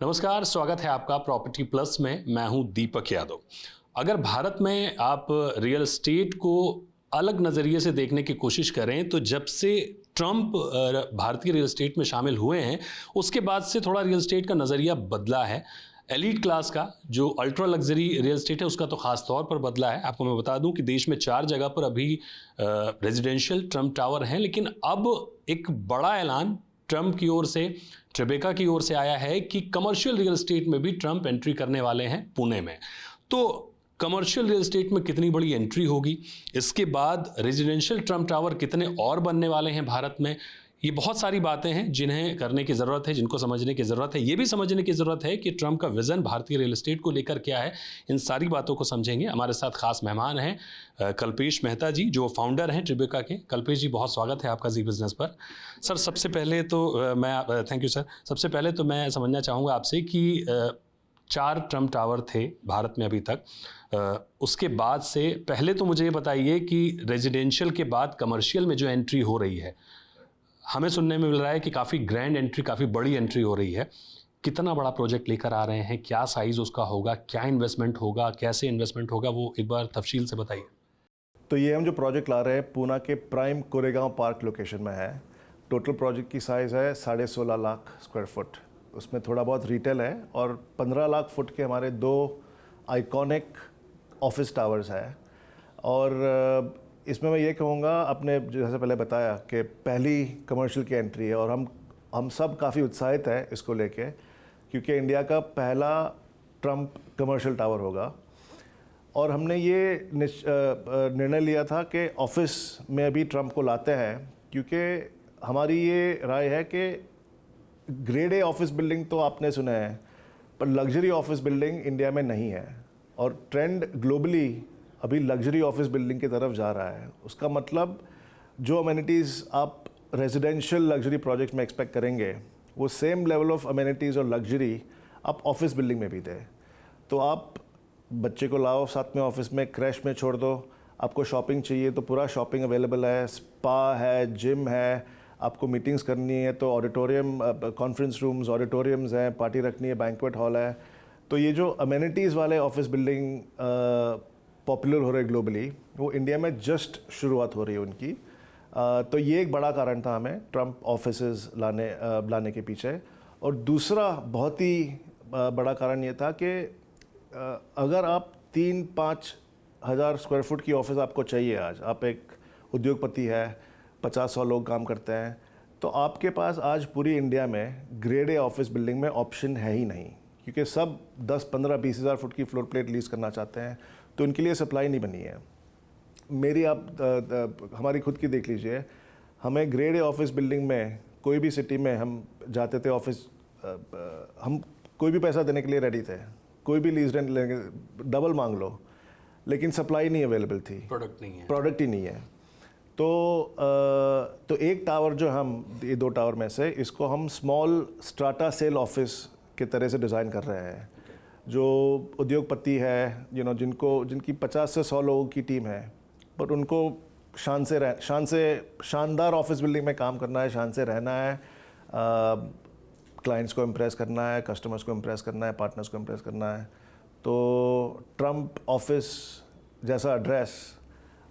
नमस्कार, स्वागत है आपका प्रॉपर्टी प्लस में। मैं हूं दीपक यादव। अगर भारत में आप रियल एस्टेट को अलग नज़रिए से देखने की कोशिश करें तो जब से ट्रंप भारतीय रियल एस्टेट में शामिल हुए हैं उसके बाद से थोड़ा रियल एस्टेट का नज़रिया बदला है। एलीट क्लास का जो अल्ट्रा लग्जरी रियल एस्टेट है उसका तो खास तौर पर बदला है। आपको मैं बता दूं कि देश में 4 जगह पर अभी रेजिडेंशियल ट्रंप टावर हैं, लेकिन अब एक बड़ा ऐलान ट्रंप की ओर से, ट्रिबेका की ओर से आया है कि कमर्शियल रियल एस्टेट में भी ट्रंप एंट्री करने वाले हैं पुणे में। तो कमर्शियल रियल एस्टेट में कितनी बड़ी एंट्री होगी, इसके बाद रेजिडेंशियल ट्रंप टावर कितने और बनने वाले हैं भारत में, ये बहुत सारी बातें हैं जिन्हें करने की ज़रूरत है, जिनको समझने की ज़रूरत है। ये भी समझने की ज़रूरत है कि ट्रंप का विज़न भारतीय रियल एस्टेट को लेकर क्या है। इन सारी बातों को समझेंगे। हमारे साथ खास मेहमान हैं कल्पेश मेहता जी, जो फाउंडर हैं ट्रिबेका के। कल्पेश जी, बहुत स्वागत है आपका जी बिज़नेस पर। सर, सबसे पहले तो मैं थैंक यू सर। सबसे पहले तो मैं समझना चाहूँगा आपसे कि 4 ट्रंप टावर थे भारत में अभी तक। उसके बाद से पहले तो मुझे ये बताइए कि रेजिडेंशियल के बाद कमर्शियल में जो एंट्री हो रही है, हमें सुनने में मिल रहा है कि काफ़ी ग्रैंड एंट्री, काफ़ी बड़ी एंट्री हो रही है। कितना बड़ा प्रोजेक्ट लेकर आ रहे हैं, क्या साइज़ उसका होगा, क्या इन्वेस्टमेंट होगा, कैसे इन्वेस्टमेंट होगा, वो एक बार तफसील से बताइए। तो ये हम जो प्रोजेक्ट ला रहे हैं पूना के प्राइम कोरेगांव पार्क लोकेशन में है। टोटल प्रोजेक्ट की साइज़ है 16.5 लाख स्क्वायर फुट। उसमें थोड़ा बहुत रिटेल है और 15 लाख फुट के हमारे 2 आइकॉनिक ऑफिस टावर्स है। और इसमें मैं ये कहूँगा, आपने जैसे पहले बताया कि पहली कमर्शियल की एंट्री है और हम सब काफ़ी उत्साहित हैं इसको लेके, क्योंकि इंडिया का पहला ट्रंप कमर्शियल टावर होगा। और हमने ये निर्णय लिया था कि ऑफिस में अभी ट्रंप को लाते हैं, क्योंकि हमारी ये राय है कि ग्रेड ए ऑफिस बिल्डिंग तो आपने सुना है, पर लग्जरी ऑफिस बिल्डिंग इंडिया में नहीं है। और ट्रेंड ग्लोबली अभी लग्जरी ऑफिस बिल्डिंग की तरफ जा रहा है। उसका मतलब जो अमेनिटीज़ आप रेजिडेंशियल लग्जरी प्रोजेक्ट में एक्सपेक्ट करेंगे, वो सेम लेवल ऑफ अमेनिटीज़ और लग्जरी आप ऑफिस बिल्डिंग में भी दें। तो आप बच्चे को लाओ साथ में ऑफिस में, क्रैश में छोड़ दो। आपको शॉपिंग चाहिए तो पूरा शॉपिंग अवेलेबल है, स्पा है, जिम है। आपको मीटिंग्स करनी है तो ऑडिटोरियम, कॉन्फ्रेंस रूम्स, ऑडिटोरियम्स हैं, पार्टी रखनी है, बैंक्वेट हॉल है। तो ये जो अमेनिटीज़ वाले ऑफिस बिल्डिंग पॉपुलर हो रहे ग्लोबली, वो इंडिया में जस्ट शुरुआत हो रही है उनकी। तो ये एक बड़ा कारण था हमें ट्रंप ऑफिसेज लाने के पीछे। और दूसरा बहुत ही बड़ा कारण ये था कि अगर आप 3-5 हज़ार स्क्वायर फुट की ऑफिस आपको चाहिए, आज आप एक उद्योगपति है, 50-100 लोग काम करते हैं, तो आपके पास आज पूरी इंडिया में ग्रेड ए ऑफिस बिल्डिंग में ऑप्शन है ही नहीं, क्योंकि सब 10, 15, 20 हज़ार फुट की फ्लोर प्लेट लीज करना चाहते हैं, तो उनके लिए सप्लाई नहीं बनी है। मेरी आप हमारी खुद की देख लीजिए। हमें ग्रेड ए ऑफिस बिल्डिंग में कोई भी सिटी में हम जाते थे ऑफिस, हम कोई भी पैसा देने के लिए रेडी थे, कोई भी लीज रेंट लेंगे, डबल मांग लो, लेकिन सप्लाई नहीं अवेलेबल थी, प्रोडक्ट ही नहीं है। तो एक टावर जो हम, ये 2 टावर में से, इसको हम स्मॉल स्ट्राटा सेल ऑफिस के तरह से डिज़ाइन कर रहे हैं। जो उद्योगपति है, जिनकी 50 से 100 लोगों की टीम है, पर उनको शानदार ऑफिस बिल्डिंग में काम करना है, शान से रहना है, क्लाइंट्स को इम्प्रेस करना है, कस्टमर्स को इम्प्रेस करना है, पार्टनर्स को इम्प्रेस करना है। तो ट्रंप ऑफिस जैसा एड्रेस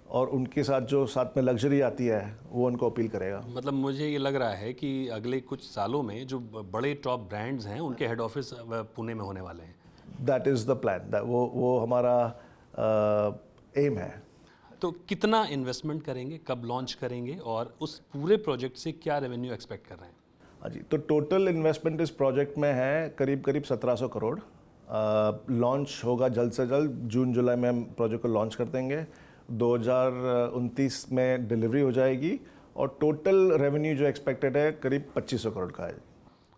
और उनके साथ जो साथ में लग्जरी आती है, वो उनको अपील करेगा। मतलब मुझे ये लग रहा है कि अगले कुछ सालों में जो बड़े टॉप ब्रांड्स हैं उनके हेड ऑफिस पुणे में होने वाले हैं। दैट इज़ द प्लान, वो हमारा एम है। तो कितना इन्वेस्टमेंट करेंगे, कब लॉन्च करेंगे, और उस पूरे प्रोजेक्ट से क्या रेवेन्यू एक्सपेक्ट कर रहे हैं? हाँ जी, तो टोटल इन्वेस्टमेंट इस प्रोजेक्ट में है करीब 1700 करोड़। लॉन्च होगा जल्द से जल्द, जून-जुलाई में हम प्रोजेक्ट को लॉन्च कर देंगे। 2029 में डिलीवरी हो जाएगी और टोटल रेवेन्यू जो एक्सपेक्टेड है करीब 2500 करोड़ का है।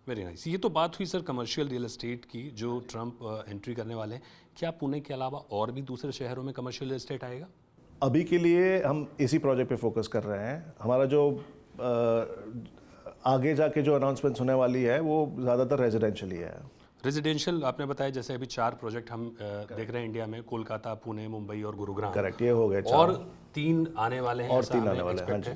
Very nice. ये तो बात हुई सर कमर्शियल रियल एस्टेट की, जो ट्रंप एंट्री करने वाले हैं। क्या पुणे के अलावा और भी दूसरे शहरों में कमर्शियल रियल एस्टेट आएगा? अभी के लिए हम इसी प्रोजेक्ट पे फोकस कर रहे हैं। हमारा जो आगे जाके जो अनाउंसमेंट होने वाली है वो ज़्यादातर रेजिडेंशियल ही है। रेजिडेंशियल आपने बताया, जैसे अभी 4 प्रोजेक्ट हम देख रहे हैं इंडिया में, कोलकाता, पुणे, मुंबई और गुरुग्राम। करेक्ट, ये हो गए 4। और 3 आने वाले हैं, और 3 आने वाले हैं, हाँ जी।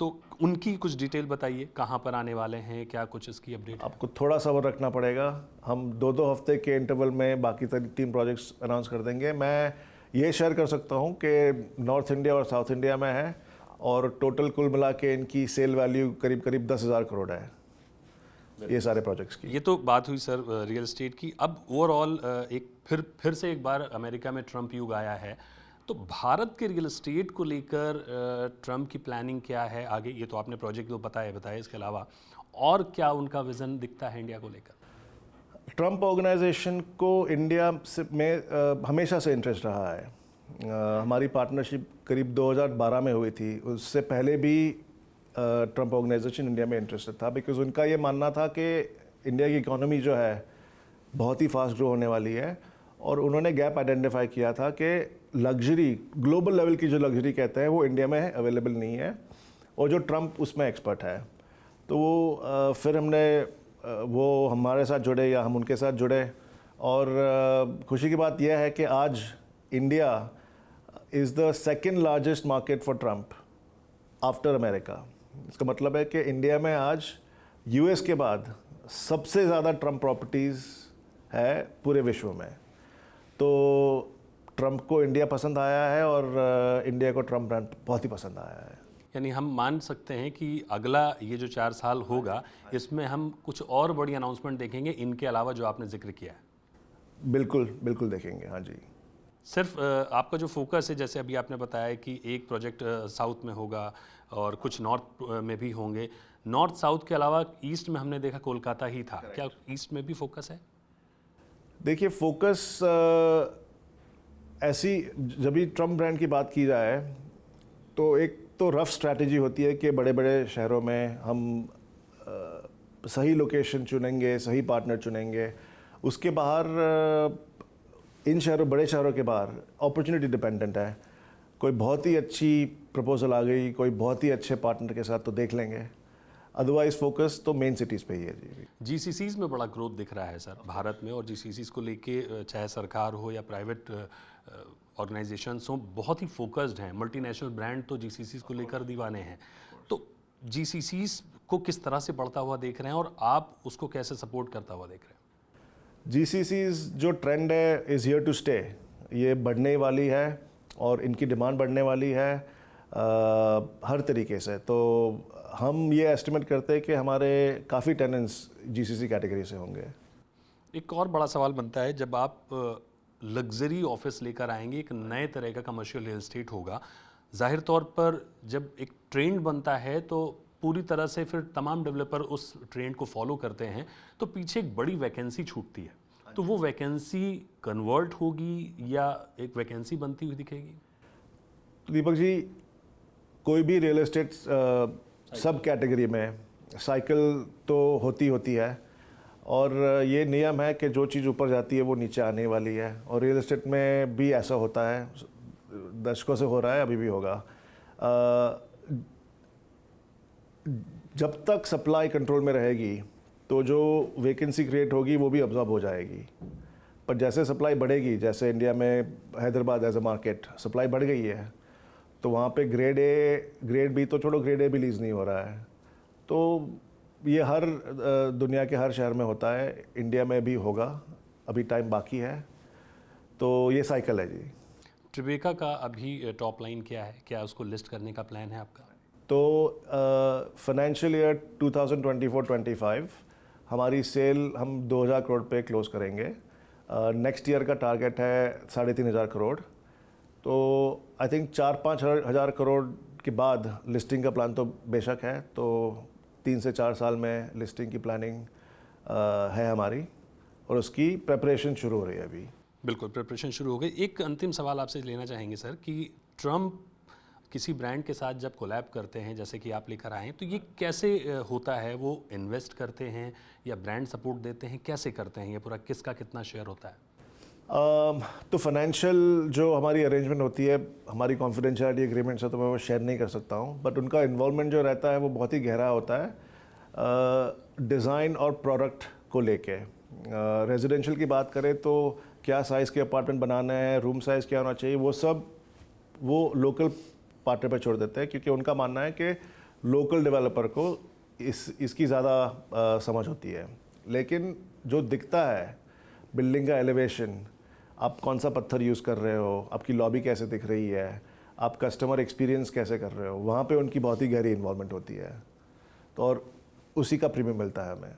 तो उनकी कुछ डिटेल बताइए, कहाँ पर आने वाले हैं, क्या कुछ इसकी अपडेट? आपको थोड़ा सब्र रखना पड़ेगा। हम 2-2 हफ्ते के इंटरवल में बाकी 3 प्रोजेक्ट्स अनाउंस कर देंगे। मैं ये शेयर कर सकता हूँ कि नॉर्थ इंडिया और साउथ इंडिया में है, और टोटल कुल मिला के इनकी सेल वैल्यू करीब करीब 10,000 करोड़ है ये सारे प्रोजेक्ट्स की। ये तो बात हुई सर रियल एस्टेट की। अब ओवरऑल एक फिर से एक बार अमेरिका में ट्रम्प युग आया है, तो भारत के रियल एस्टेट को लेकर ट्रम्प की प्लानिंग क्या है आगे? ये तो आपने प्रोजेक्ट तो बताया, इसके अलावा और क्या उनका विज़न दिखता है इंडिया को लेकर? ट्रम्प ऑर्गेनाइजेशन को इंडिया में हमेशा से इंटरेस्ट रहा है। हमारी पार्टनरशिप करीब 2012 में हुई थी। उससे पहले भी ट्रम्प ऑर्गेनाइजेशन इंडिया में इंटरेस्टेड था, बिकॉज उनका ये मानना था कि इंडिया की इकोनॉमी जो है बहुत ही फास्ट ग्रो होने वाली है, और उन्होंने गैप आइडेंटिफाई किया था कि लग्जरी, ग्लोबल लेवल की जो लग्जरी कहते हैं वो इंडिया में अवेलेबल नहीं है, और जो ट्रम्प उसमें एक्सपर्ट है। तो वो फिर हमने वो हमारे साथ जुड़े या हम उनके साथ जुड़े, और खुशी की बात यह है कि आज India is the second largest market for Trump after America. इसका मतलब है कि इंडिया में आज यूएस के बाद सबसे ज़्यादा ट्रम्प प्रॉपर्टीज़ है पूरे विश्व में। तो ट्रम्प को इंडिया पसंद आया है, और इंडिया को ट्रम्प ब्रांड बहुत ही पसंद आया है। यानी हम मान सकते हैं कि अगला ये जो 4 साल होगा, इसमें हम कुछ और बड़ी अनाउंसमेंट देखेंगे इनके अलावा जो आपने जिक्र किया है। बिल्कुल बिल्कुल देखेंगे, हाँ जी। सिर्फ आपका जो फोकस है, जैसे अभी आपने बताया कि एक प्रोजेक्ट साउथ में होगा और कुछ नॉर्थ में भी होंगे, नॉर्थ साउथ के अलावा ईस्ट में हमने देखा कोलकाता ही था, क्या ईस्ट में भी फोकस है? देखिए, फोकस ऐसी, जब भी ट्रम्प ब्रांड की बात की जाए तो एक तो रफ स्ट्रैटेजी होती है कि बड़े बड़े शहरों में हम सही लोकेशन चुनेंगे, सही पार्टनर चुनेंगे। उसके बाहर इन शहरों, बड़े शहरों के बाहर अपॉर्चुनिटी डिपेंडेंट है। कोई बहुत ही अच्छी प्रपोजल आ गई, कोई बहुत ही अच्छे पार्टनर के साथ, तो देख लेंगे। अदरवाइज फोकस तो मेन सिटीज़ पे ही है जी। जीसीसीज में बड़ा ग्रोथ दिख रहा है सर भारत में, और जीसीसीज को लेके चाहे सरकार हो या प्राइवेट ऑर्गेनाइजेशंस हो, बहुत ही फोकस्ड हैं। मल्टीनेशनल ब्रांड तो जीसीसीज को लेकर दीवाने हैं। तो जीसीसीज को किस तरह से बढ़ता हुआ देख रहे हैं, और आप उसको कैसे सपोर्ट करता हुआ देख रहे हैं? जीसीसीज जो ट्रेंड है इज़ हियर टू स्टे। ये बढ़ने वाली है, और इनकी डिमांड बढ़ने वाली है हर तरीके से। तो हम ये एस्टिमेट करते हैं कि हमारे काफ़ी टेनेंट्स जीसीसी कैटेगरी से होंगे। एक और बड़ा सवाल बनता है, जब आप लग्जरी ऑफिस लेकर आएंगे, एक नए तरह का कमर्शियल रियल एस्टेट होगा, जाहिर तौर पर जब एक ट्रेंड बनता है तो पूरी तरह से फिर तमाम डेवलपर उस ट्रेंड को फॉलो करते हैं, तो पीछे एक बड़ी वैकेंसी छूटती है। तो वो वैकेंसी कन्वर्ट होगी या एक वैकेंसी बनती हुई दिखेगी? दीपक जी, कोई भी रियल एस्टेट सब कैटेगरी में साइकिल तो होती है, और ये नियम है कि जो चीज़ ऊपर जाती है वो नीचे आने वाली है, और रियल एस्टेट में भी ऐसा होता है, दशकों से हो रहा है, अभी भी होगा। जब तक सप्लाई कंट्रोल में रहेगी तो जो वैकेंसी क्रिएट होगी वो भी अब्जॉर्ब हो जाएगी। पर जैसे सप्लाई बढ़ेगी, जैसे इंडिया में Hyderabad as a market supply बढ़ गई है, तो वहाँ पे ग्रेड बी तो छोड़ो, ग्रेड ए भी लीज नहीं हो रहा है। तो ये हर दुनिया के हर शहर में होता है, इंडिया में भी होगा, अभी टाइम बाकी है। तो ये साइकिल है जी। ट्रिबेका का अभी टॉप लाइन क्या है, क्या उसको लिस्ट करने का प्लान है आपका? तो फाइनेंशियल ईयर 2024-25 हमारी सेल हम 2000 करोड़ पे क्लोज करेंगे। नेक्स्ट ईयर का टारगेट है 3500 करोड़। तो आई थिंक 4-5 हज़ार करोड़ के बाद लिस्टिंग का प्लान तो बेशक है। तो 3 से 4 साल में लिस्टिंग की प्लानिंग है हमारी, और उसकी प्रेपरेशन शुरू हो रही है अभी। बिल्कुल, प्रिपरेशन शुरू हो गई। एक अंतिम सवाल आपसे लेना चाहेंगे सर कि ट्रम्प किसी ब्रांड के साथ जब कोलैब करते हैं, जैसे कि आप लेकर आए हैं, तो ये कैसे होता है? वो इन्वेस्ट करते हैं या ब्रांड सपोर्ट देते हैं, कैसे करते हैं? ये पूरा किसका कितना शेयर होता है? तो फाइनेंशियल जो हमारी अरेंजमेंट होती है, हमारी कॉन्फिडेंशियलिटी एग्रीमेंट से, तो मैं वो शेयर नहीं कर सकता हूँ, बट उनका इन्वॉल्वमेंट जो रहता है वो बहुत ही गहरा होता है डिज़ाइन और प्रोडक्ट को लेके। रेजिडेंशियल की बात करें तो क्या साइज़ के अपार्टमेंट बनाना है, रूम साइज़ क्या होना चाहिए, वो सब वो लोकल पार्टनर पर छोड़ देते हैं, क्योंकि उनका मानना है कि लोकल डेवलपर को इसकी ज़्यादा समझ होती है। लेकिन जो दिखता है बिल्डिंग का एलिवेशन, आप कौन सा पत्थर यूज़ कर रहे हो, आपकी लॉबी कैसे दिख रही है, आप कस्टमर एक्सपीरियंस कैसे कर रहे हो, वहाँ पे उनकी बहुत ही गहरी इन्वॉल्वमेंट होती है। तो और उसी का प्रीमियम मिलता है हमें।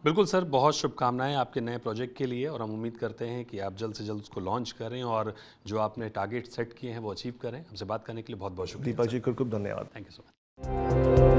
बिल्कुल सर, बहुत शुभकामनाएं आपके नए प्रोजेक्ट के लिए और हम उम्मीद करते हैं कि आप जल्द से जल्द उसको लॉन्च करें और जो आपने टारगेट सेट किए हैं वो अचीव करें। हमसे बात करने के लिए बहुत बहुत शुक्रिया। दीपक जी, खूब खूब धन्यवाद। Thank you so much.